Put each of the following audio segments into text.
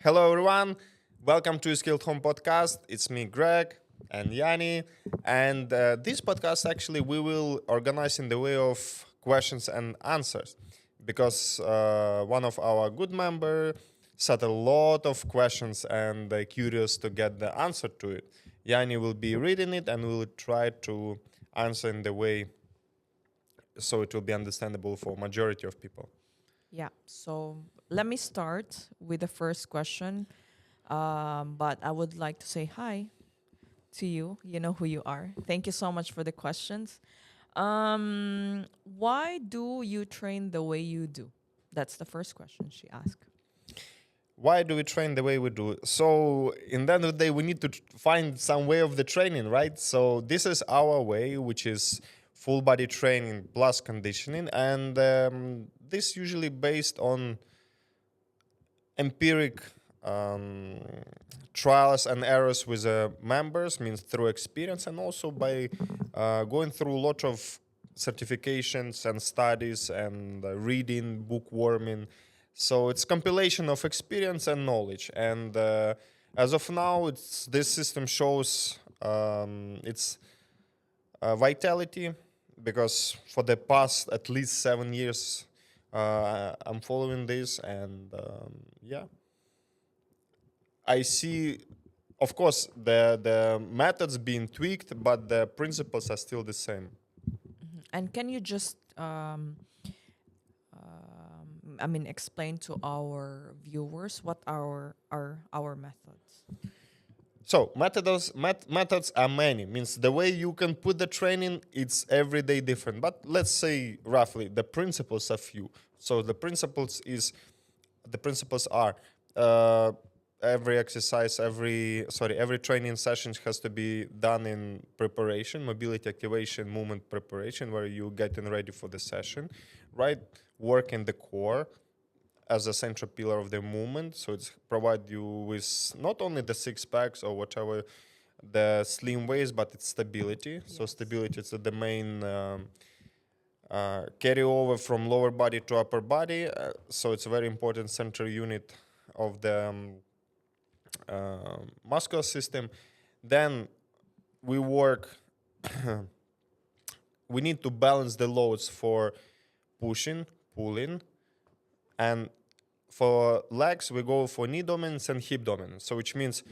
Hello, everyone. Welcome to Skilled Home Podcast. It's me, Greg, and Yanni. And this podcast, actually, we will organize in the way of questions and answers because one of our good member set a lot of questions and curious to get the answer to it. Yanni will be reading it and will try to answer in the way so it will be understandable for majority of people. Yeah, so let me start with the first question. But I would like to say hi to you. You know who you are. Thank you so much for the questions. Why do you train the way you do? That's the first question she asked. Why do we train the way we do? So, in the end of the day, we need to find some way of the training, right? So, this is our way, which is full body training plus conditioning, and this usually based on empiric um, trials and errors with members, means through experience, and also by going through a lot of certifications and studies and reading, bookworming. So it's compilation of experience and knowledge. And as of now, this system shows its vitality because for the past at least 7 years, I'm following this, and yeah, I see. Of course, the methods being tweaked, but the principles are still the same. And can you just, explain to our viewers what are our methods? So methods are many. Means the way you can put the training, it's every day different. But let's say roughly the principles are few. So the principles are uh, every exercise, every training session has to be done in preparation, mobility activation, movement preparation, where you getting ready for the session, right? Work in the core as a central pillar of the movement. So it's provide you with not only the six packs or whatever the slim waist, but it's stability. So Yes. stability is the main carry over from lower body to upper body. So it's a very important central unit of the muscular system. Then we work. We need to balance the loads for pushing, pulling, and for legs, we go for knee dominance and hip dominance. So, which means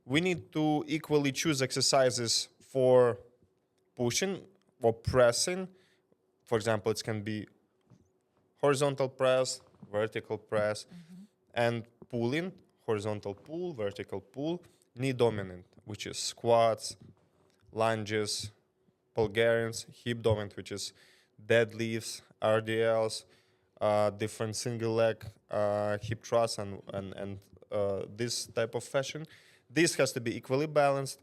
we need to equally choose exercises for pushing or pressing. For example, it can be horizontal press, vertical press, and pulling, horizontal pull, vertical pull, knee dominant, which is squats, lunges, Bulgarians, hip dominant, which is deadlifts, RDLs, different single leg hip thrusts, and this type of fashion. This has to be equally balanced.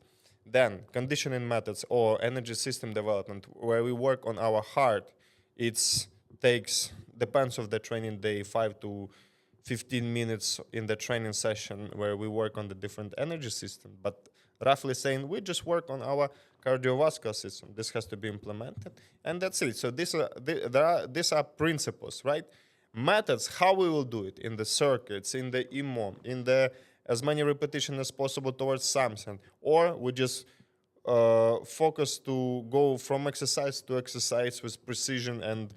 Then conditioning methods or energy system development, where we work on our heart. It takes depends of the training day, 5 to 15 minutes in the training session where we work on the different energy system. But roughly saying, we just work on our cardiovascular system. This has to be implemented, and that's it. So these are principles, right? Methods, how we will do it in the circuits, in the EMOM, in the as many repetitions as possible towards something, or we just focus to go from exercise to exercise with precision and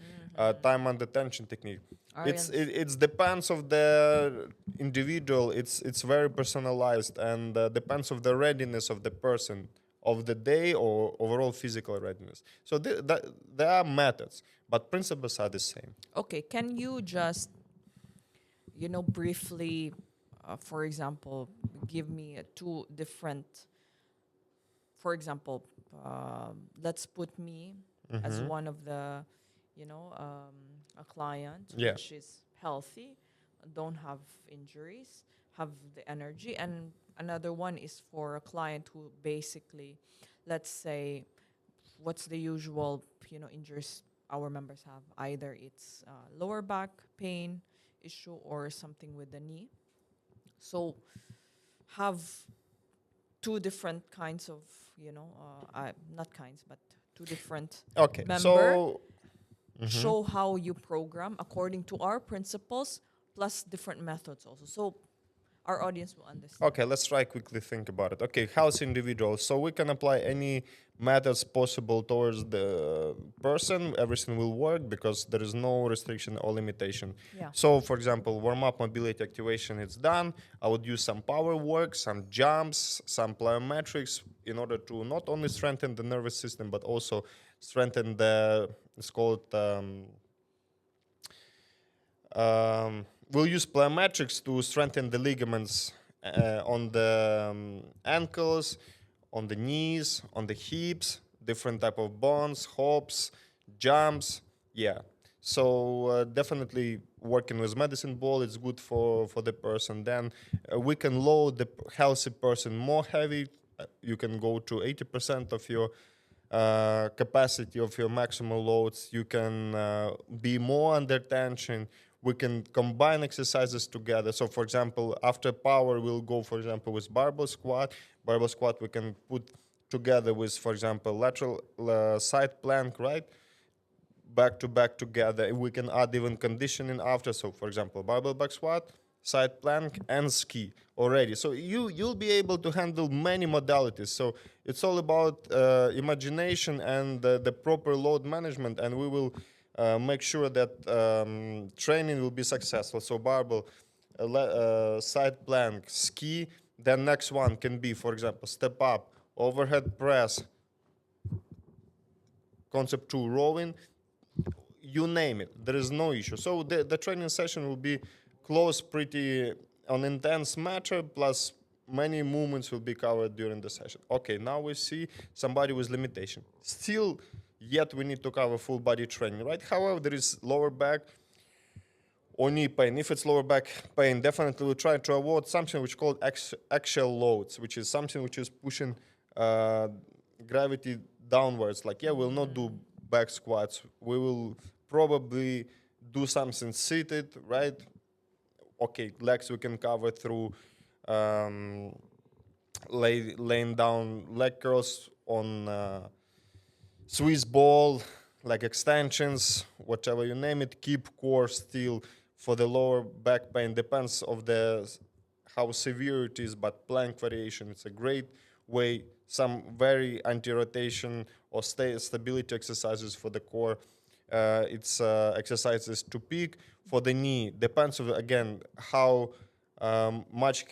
time under tension technique. It's depends of the individual. It's very personalized and depends of the readiness of the person of the day or overall physical readiness. So there are methods, but principles are the same. Okay, can you just, briefly, for example, give me two different, for example, let's put me as one of the, a client Yeah. which is healthy, don't have injuries, have the energy, and another one is for a client who basically, let's say, what's the usual, injuries our members have? Either it's lower back pain issue or something with the knee. So have two different kinds of, not kinds, but two different Okay. member. So Show how you program according to our principles plus different methods also. So our audience will understand. Okay, let's try quickly think about it. Okay, healthy individual. So we can apply any methods possible towards the person. Everything will work because there is no restriction or limitation. Yeah. So, for example, warm up, mobility, activation, it's done. I would use some power work, some jumps, some plyometrics in order to not only strengthen the nervous system but also strengthen the, it's called we'll use plyometrics to strengthen the ligaments on the ankles, on the knees, on the hips, different type of bones, hops, jumps. Yeah. So definitely working with medicine ball is good for the person. Then we can load the healthy person more heavy. You can go to 80% of your capacity of your maximal loads. You can be more under tension. We can combine exercises together. So, for example, after power, we'll go, for example, with barbell squat. Barbell squat we can put together with, for example, lateral side plank, right? Back to back together. We can add even conditioning after. So, for example, barbell back squat, side plank, and ski already. So you'll be able to handle many modalities. So it's all about imagination and the proper load management, and we will make sure that training will be successful. So barbell, side plank, ski. Then next one can be, for example, step up, overhead press, concept 2, rowing. You name it, there is no issue. So the training session will be close pretty on intense matter, plus many movements will be covered during the session. Okay, now we see somebody with limitation. Still, yet we need to cover full body training, right? However, there is lower back or knee pain. If it's lower back pain, definitely we'll try to avoid something which is called axial loads, which is something which is pushing gravity downwards. Like, yeah, we'll not do back squats. We will probably do something seated, right? Okay, legs we can cover through laying down leg curls on Swiss ball, leg extensions, whatever you name it. Keep core still for the lower back pain. Depends of the how severe it is, but plank variation, it's a great way. Some very anti-rotation or stability exercises for the core. It's exercises to peak for the knee. Depends of again how much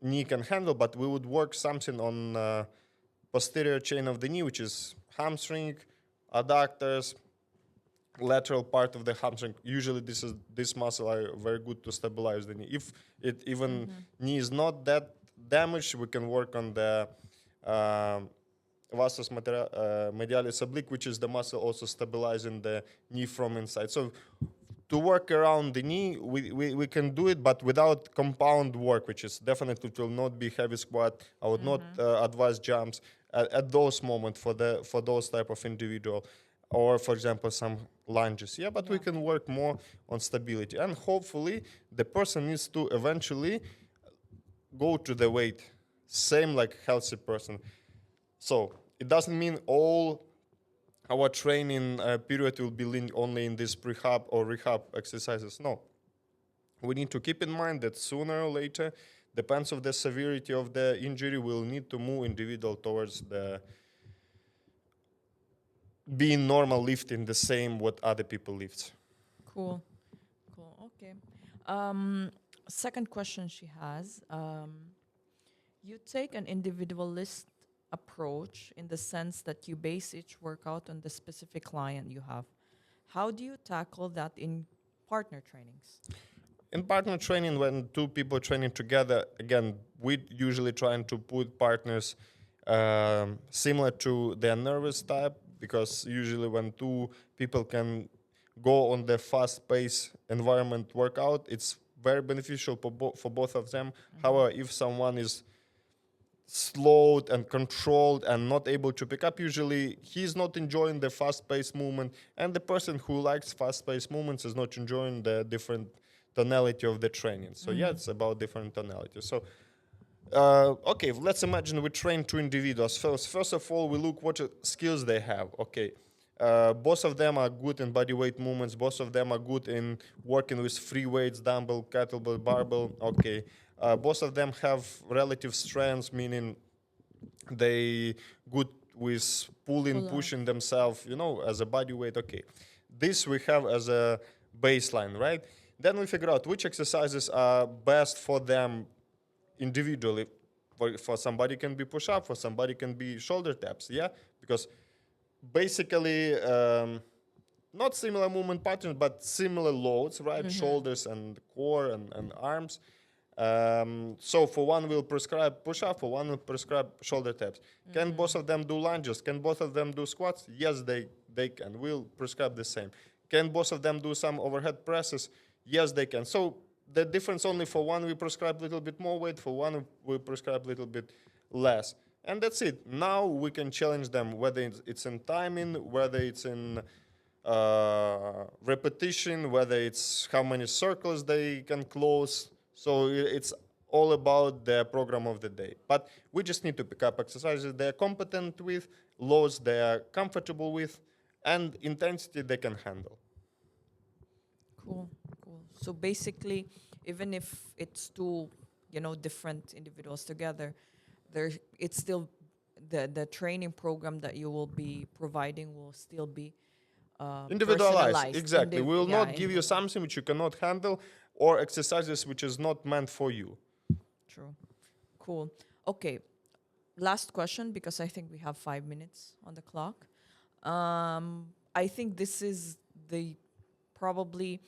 knee can handle, but we would work something on posterior chain of the knee, which is hamstring, adductors, lateral part of the hamstring. Usually this muscle are very good to stabilize the knee. If it even knee is not that damaged, we can work on the vastus medialis oblique, which is the muscle also stabilizing the knee from inside. So to work around the knee, we can do it, but without compound work, which is definitely will not be heavy squat. I would not advise jumps at those moments for those type of individual, or for example some lunges. Yeah, but we can work more on stability, and hopefully the person needs to eventually go to the weight same like healthy person. So it doesn't mean all our training period will be linked only in this prehab or rehab exercises. No. We need to keep in mind that sooner or later, depends of the severity of the injury, we'll need to move individual towards the being normal lifting the same what other people lift. Cool. Okay. Second question she has. You take an individualist approach in the sense that you base each workout on the specific client you have. How do you tackle that in partner trainings? In partner training, when two people are training together, again, we usually trying to put partners similar to their nervous type, because usually when two people can go on the fast-paced environment workout, it's very beneficial for both of them. However, if someone is slowed and controlled and not able to pick up, usually he's not enjoying the fast-paced movement, and the person who likes fast-paced movements is not enjoying the different tonality of the training. So yeah, it's about different tonality. So okay, let's imagine we train two individuals. First of all, we look what skills they have. Okay, Both of them are good in body weight movements. Both of them are good in working with free weights, dumbbell, kettlebell, barbell. Okay. Both of them have relative strengths, meaning they good with pulling, Pull up. pushing themselves, as a body weight. Okay. This we have as a baseline, right? Then we figure out which exercises are best for them individually. For somebody can be push up, for somebody can be shoulder taps, yeah? Because basically, not similar movement patterns, but similar loads, right? Shoulders and core and arms. So for one, we'll prescribe push up, for one, we'll prescribe shoulder taps. Can both of them do lunges? Can both of them do squats? Yes, they can. We'll prescribe the same. Can both of them do some overhead presses? Yes, they can. So the difference only for one, we prescribe a little bit more weight, for one, we prescribe a little bit less. And that's it. Now we can challenge them, whether it's in timing, whether it's in repetition, whether it's how many circles they can close. So it's all about the program of the day. But we just need to pick up exercises they're competent with, loads they're comfortable with, and intensity they can handle. Cool, cool. So basically, even if it's two, different individuals together, there it's still the training program that you will be providing will still be Individualized, personalized. exactly. We will Yeah, not give you something which you cannot handle or exercises which is not meant for you. true. Cool. Okay. Last question because I think we have 5 minutes on the clock. I think this is the probably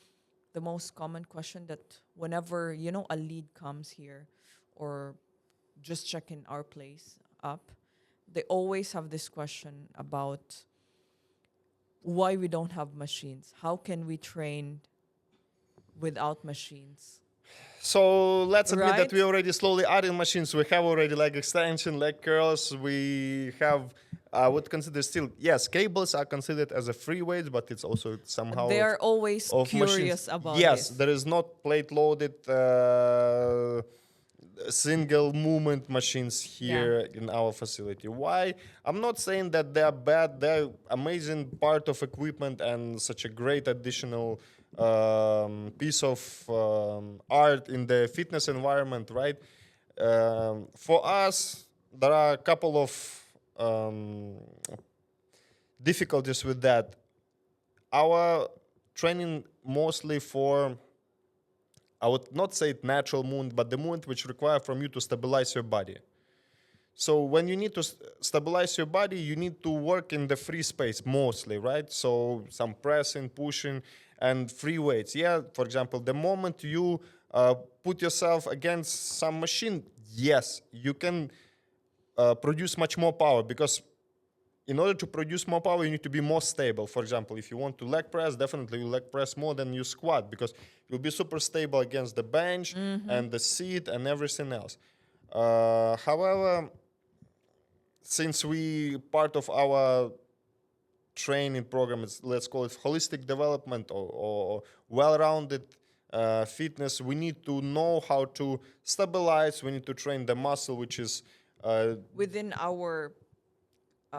the most common question that whenever a lead comes here or just checking our place up, they always have this question about why we don't have machines. How can we train without machines? So let's admit that Right? we already slowly adding machines. We have already leg extension, leg curls. We have, I would consider still, yes, cables are considered as a free weight, but it's also somehow They are always of curious machines. about Yes, this. there is not plate loaded single movement machines here in our facility. Why? I'm not saying that they are bad. They're amazing part of equipment and such a great additional piece of art in the fitness environment, right? For us, there are a couple of difficulties with that. Our training mostly for, I would not say it natural movement, but the movement which require from you to stabilize your body. So when you need to stabilize your body, you need to work in the free space mostly, right? So some pressing, pushing, and free weights. Yeah, for example, the moment you put yourself against some machine, yes, you can produce much more power, because in order to produce more power, you need to be more stable. For example, if you want to leg press, definitely you leg press more than you squat, because you'll be super stable against the bench and the seat and everything else. However, since we part of our training program is, let's call it holistic development or well-rounded fitness, we need to know how to stabilize. We need to train the muscle which is Within our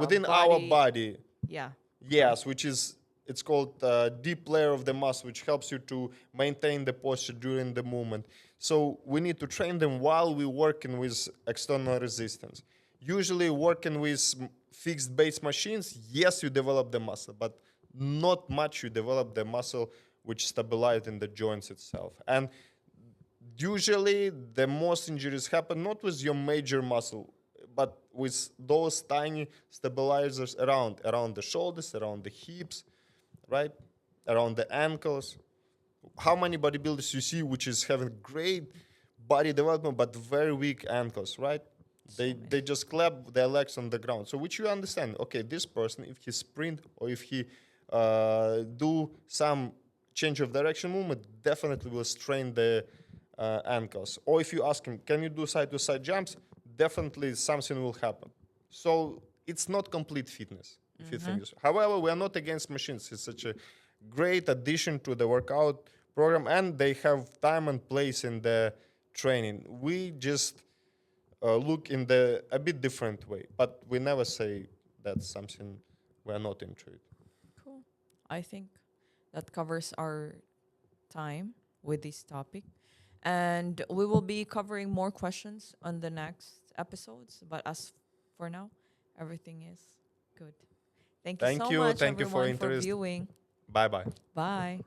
within our body. body. Yeah. Yes, which is, it's called deep layer of the muscle, which helps you to maintain the posture during the movement. So we need to train them while we're working with external resistance. Usually working with fixed base machines, yes, you develop the muscle, but not much you develop the muscle which stabilize in the joints itself. And usually the most injuries happen not with your major muscle, but with those tiny stabilizers around the shoulders, around the hips, right, around the ankles. How many bodybuilders you see which is having great body development but very weak ankles, right? They just clap their legs on the ground. So which you understand, okay, this person, if he sprint or if he do some change of direction movement, definitely will strain the ankles. Or if you ask him, can you do side-to-side jumps? Definitely something will happen. So it's not complete fitness, if you think this. However, we are not against machines. It's such a great addition to the workout program, and they have time and place in the training. We just look in the a bit different way, but we never say that's something we're not into it. I think that covers our time with this topic. And we will be covering more questions on the next episodes. But as for now, everything is good. Thank you Thank so you. much, Thank you for everyone, for interest. viewing. Bye bye. Bye.